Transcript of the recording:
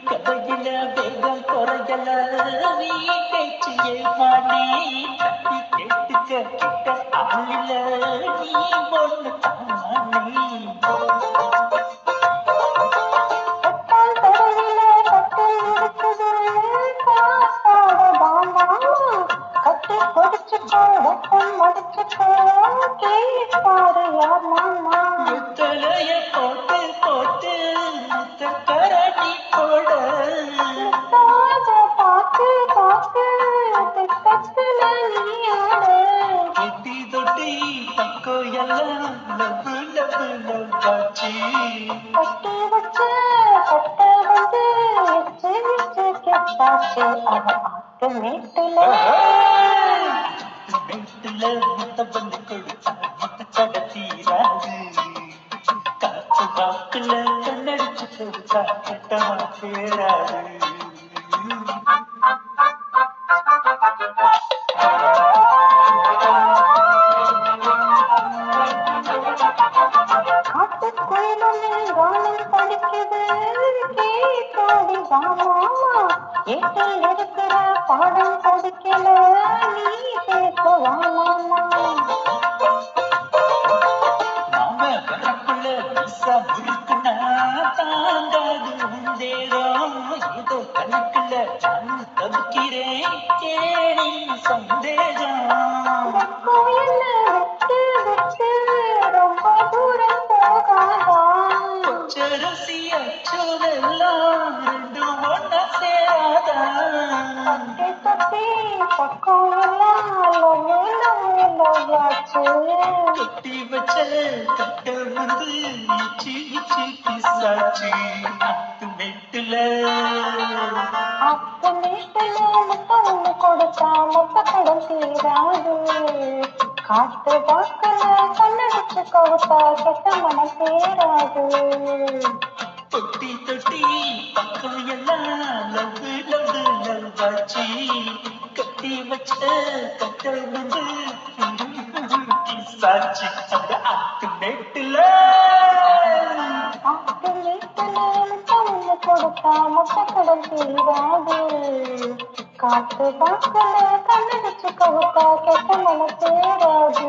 கதையில வேகம் குறையல நீ பேச்சியே மாடி தட்டி கேட்டுக்க கிட்ட ஆளில நீ ஒண்ணு தானே முத்தலைய போட்டு போட்டு முத்த கரடி போட தொட்டி தொட்டி தக்கோ எல்லாம் லவ்வு லவ்வு லவ்வாச்சு மேட்டுல முத்த பண்ணு கொடுத்தா முத்த கடத்தீராது காத்து வாக்குல கண்ணடிச்சு கொடுத்தா கட்டமா சேராது பாடம் கொடுக்கல நீ பேசவாமா நாம வரப்புல விசா முறுக்குனா தாங்காது உந்தேகம் ஏதோ கணக்குல நான் தவிக்கிறேன் கேடி சந்தேகம் ரொம்ப தூரம் போகாதா பச்சரிசி அச்சோதெல்லாம் ரெண்டும் ஒன்னா சேராதா கட்டி வச்ச கட்ட வந்து இச்சி இச்சி கிசாச்சு அத்து மெட்டுல கொடுத்தா மொத்த கடன் தீராது காத்து வாக்கல கண்ணடிச்சு கவுத்தா கெட்ட மன சேராது தொட்டி தொட்டி பக்கம் எல்லாம் லவ்வு லவ்வு லவ்வாச்சு கட்டி வச்ச கட்டல் வந்து கிசாச்சு அந்த அத்து மெட்டுல கொடுத்தா மொத்த கடன் தீராது காத்து வாக்கல கண்ணடிச்சு கவுத்தா கெட்ட மன சேராது